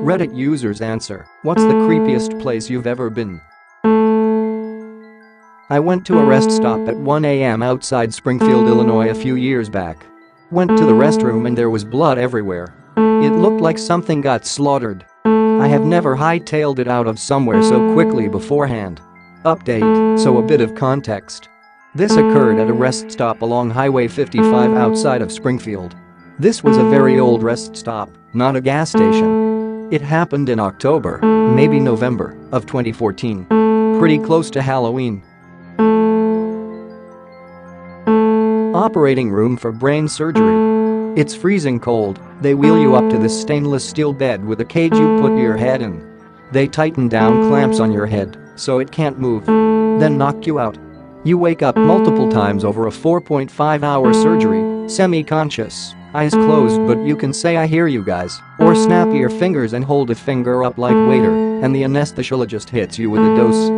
Reddit users answer, what's the creepiest place you've ever been? I went to a rest stop at 1 a.m. outside Springfield, Illinois a few years back. Went to the restroom and there was blood everywhere. It looked like something got slaughtered. I have never hightailed it out of somewhere so quickly beforehand. Update, so a bit of context. This occurred at a rest stop along Highway 55 outside of Springfield. This was a very old rest stop, not a gas station. It happened in October, maybe November, of 2014. Pretty close to Halloween. Operating room for brain surgery. It's freezing cold. They wheel you up to this stainless steel bed with a cage you put your head in. They tighten down clamps on your head so it can't move. Then knock you out. You wake up multiple times over a 4.5-hour surgery, semi-conscious, eyes closed, but you can say I hear you guys, or snap your fingers and hold a finger up like waiter, and the anesthesiologist hits you with a dose.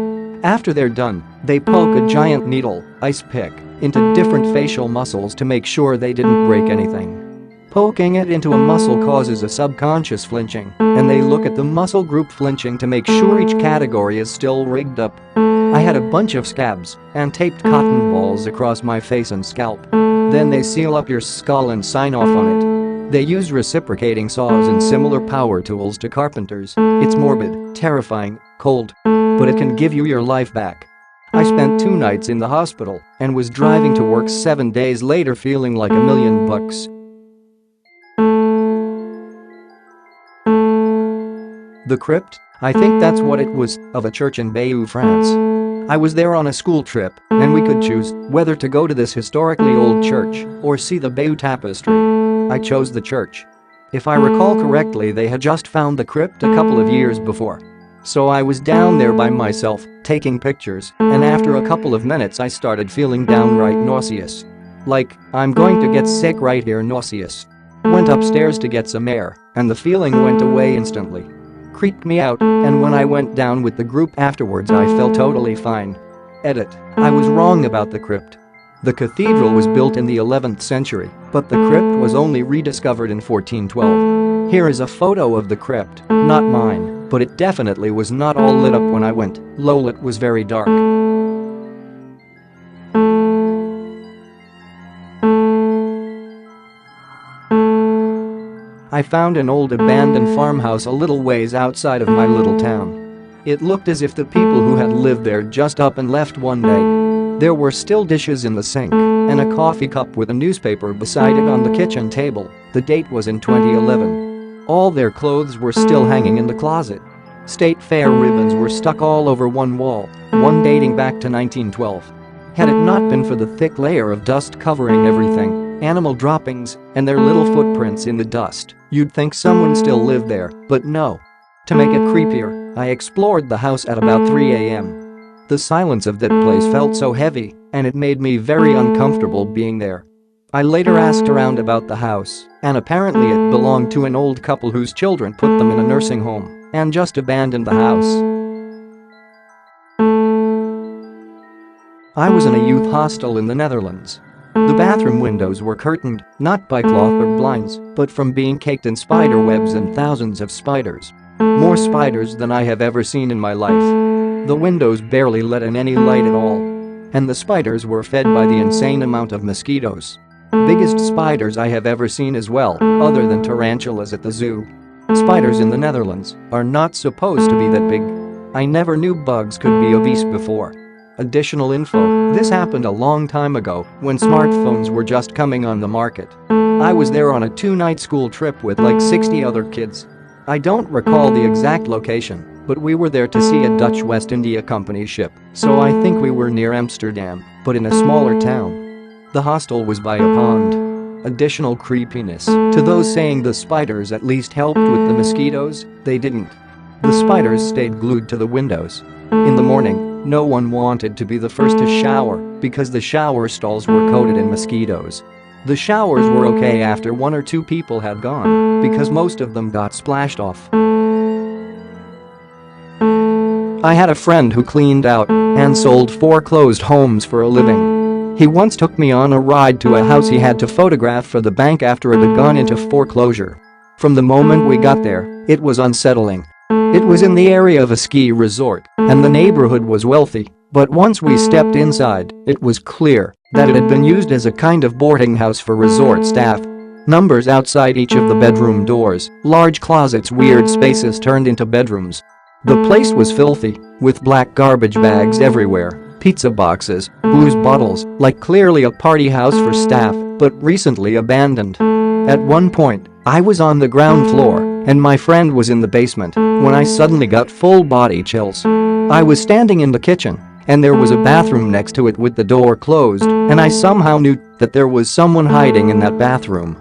After they're done, they poke a giant needle, ice pick, into different facial muscles to make sure they didn't break anything. Poking it into a muscle causes a subconscious flinching, and they look at the muscle group flinching to make sure each category is still rigged up. I had a bunch of scabs and taped cotton balls across my face and scalp. Then they seal up your skull and sign off on it. They use reciprocating saws and similar power tools to carpenters. It's morbid, terrifying, cold, but it can give you your life back. I spent 2 nights in the hospital and was driving to work 7 days later feeling like $1,000,000. The crypt? I think that's what it was, of a church in Bayeux, France. I was there on a school trip, and we could choose whether to go to this historically old church or see the Bayeux tapestry. I chose the church. If I recall correctly, they had just found the crypt a couple of years before. So I was down there by myself, taking pictures, and after a couple of minutes I started feeling downright nauseous. Like, I'm going to get sick right here, nauseous. Went upstairs to get some air, and the feeling went away instantly. Creeped me out, and when I went down with the group afterwards I felt totally fine. Edit. I was wrong about the crypt. The cathedral was built in the 11th century, but the crypt was only rediscovered in 1412. Here is a photo of the crypt, not mine, but it definitely was not all lit up when I went. Lol, it was very dark. I found an old abandoned farmhouse a little ways outside of my little town. It looked as if the people who had lived there just up and left one day. There were still dishes in the sink and a coffee cup with a newspaper beside it on the kitchen table. The date was in 2011. All their clothes were still hanging in the closet. State fair ribbons were stuck all over one wall, one dating back to 1912. Had it not been for the thick layer of dust covering everything, animal droppings, and their little footprints in the dust, you'd think someone still lived there, but no. To make it creepier, I explored the house at about 3 a.m. The silence of that place felt so heavy, and it made me very uncomfortable being there. I later asked around about the house, and apparently it belonged to an old couple whose children put them in a nursing home and just abandoned the house. I was in a youth hostel in the Netherlands. The bathroom windows were curtained, not by cloth or blinds, but from being caked in spider webs and thousands of spiders. More spiders than I have ever seen in my life. The windows barely let in any light at all. And the spiders were fed by the insane amount of mosquitoes. Biggest spiders I have ever seen as well, other than tarantulas at the zoo. Spiders in the Netherlands are not supposed to be that big. I never knew bugs could be obese before. Additional info, this happened a long time ago when smartphones were just coming on the market. I was there on a 2-night school trip with like 60 other kids. I don't recall the exact location, but we were there to see a Dutch West India Company ship, so I think we were near Amsterdam, but in a smaller town. The hostel was by a pond. Additional creepiness, to those saying the spiders at least helped with the mosquitoes, they didn't. The spiders stayed glued to the windows. In the morning, no one wanted to be the first to shower because the shower stalls were coated in mosquitoes. The showers were okay after 1 or 2 people had gone because most of them got splashed off. I had a friend who cleaned out and sold foreclosed homes for a living. He once took me on a ride to a house he had to photograph for the bank after it had gone into foreclosure. From the moment we got there, It was unsettling. It was in the area of a ski resort, and the neighborhood was wealthy, but once we stepped inside, it was clear that it had been used as a kind of boarding house for resort staff. Numbers outside each of the bedroom doors, large closets, weird spaces turned into bedrooms. The place was filthy, with black garbage bags everywhere, pizza boxes, booze bottles, like clearly a party house for staff, but recently abandoned. At one point, I was on the ground floor, and my friend was in the basement, when I suddenly got full body chills. I was standing in the kitchen, and there was a bathroom next to it with the door closed, and I somehow knew that there was someone hiding in that bathroom.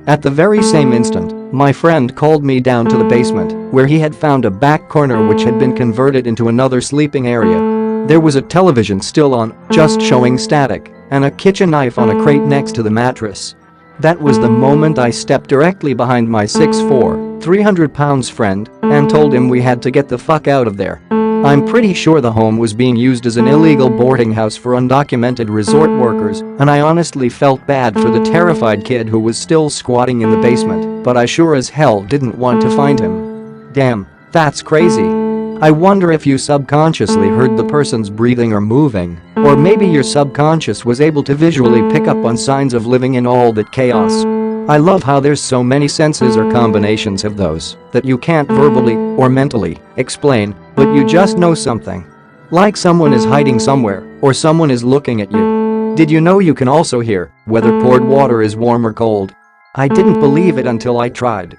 At the very same instant, my friend called me down to the basement, where he had found a back corner which had been converted into another sleeping area. There was a television still on, just showing static, and a kitchen knife on a crate next to the mattress. That was the moment I stepped directly behind my 6'4", 300-pound friend and told him we had to get the fuck out of there. I'm pretty sure the home was being used as an illegal boarding house for undocumented resort workers, and I honestly felt bad for the terrified kid who was still squatting in the basement, but I sure as hell didn't want to find him. Damn, that's crazy. I wonder if you subconsciously heard the person's breathing or moving, or maybe your subconscious was able to visually pick up on signs of living in all that chaos. I love how there's so many senses or combinations of those that you can't verbally or mentally explain, but you just know something. Like someone is hiding somewhere, or someone is looking at you. Did you know you can also hear whether poured water is warm or cold? I didn't believe it until I tried.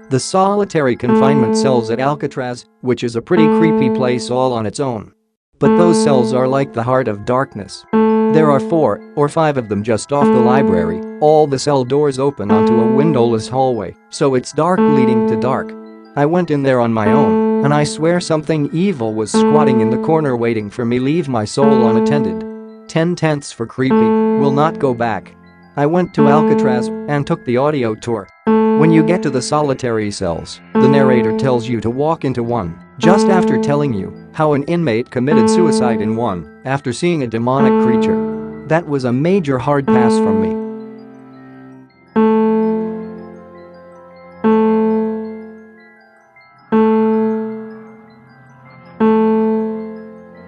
The solitary confinement cells at Alcatraz, which is a pretty creepy place all on its own. But those cells are like the heart of darkness. There are 4 or 5 of them just off the library, all the cell doors open onto a windowless hallway, so it's dark leading to dark. I went in there on my own, and I swear something evil was squatting in the corner waiting for me. Leave my soul unattended. 10 tenths for creepy, will not go back. I went to Alcatraz and took the audio tour. When you get to the solitary cells, the narrator tells you to walk into one, just after telling you how an inmate committed suicide in one after seeing a demonic creature. That was a major hard pass from me.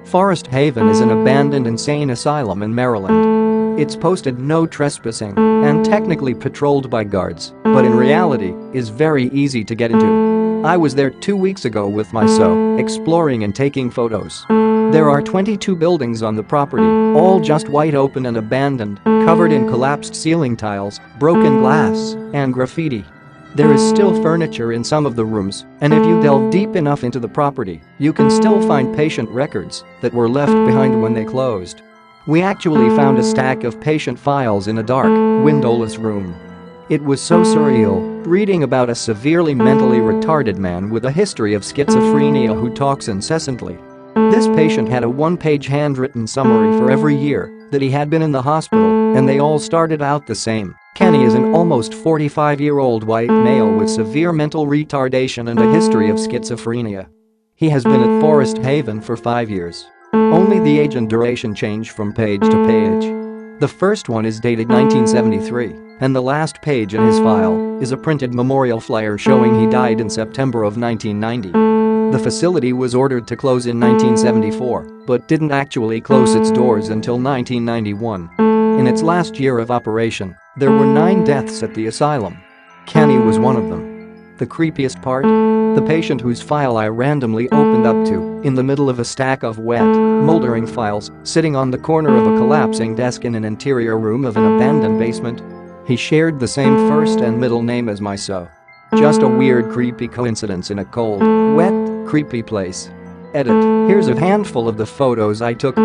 Forest Haven is an abandoned insane asylum in Maryland. It's posted no trespassing and technically patrolled by guards, but in reality is very easy to get into. I was there 2 weeks ago with my son, exploring and taking photos. There are 22 buildings on the property, all just wide open and abandoned, covered in collapsed ceiling tiles, broken glass, and graffiti. There is still furniture in some of the rooms, and if you delve deep enough into the property, you can still find patient records that were left behind when they closed. We actually found a stack of patient files in a dark, windowless room. It was so surreal, reading about a severely mentally retarded man with a history of schizophrenia who talks incessantly. This patient had a 1-page handwritten summary for every year that he had been in the hospital, and they all started out the same. Kenny is an almost 45-year-old white male with severe mental retardation and a history of schizophrenia. He has been at Forest Haven for 5 years. Only the age and duration change from page to page. The first one is dated 1973, and the last page in his file is a printed memorial flyer showing he died in September of 1990. The facility was ordered to close in 1974, but didn't actually close its doors until 1991. In its last year of operation, there were 9 deaths at the asylum. Kenny was one of them. The creepiest part? The patient whose file I randomly opened up to, in the middle of a stack of wet, moldering files, sitting on the corner of a collapsing desk in an interior room of an abandoned basement. He shared the same first and middle name as my son. Just a weird creepy coincidence in a cold, wet, creepy place. Edit. Here's a handful of the photos I took.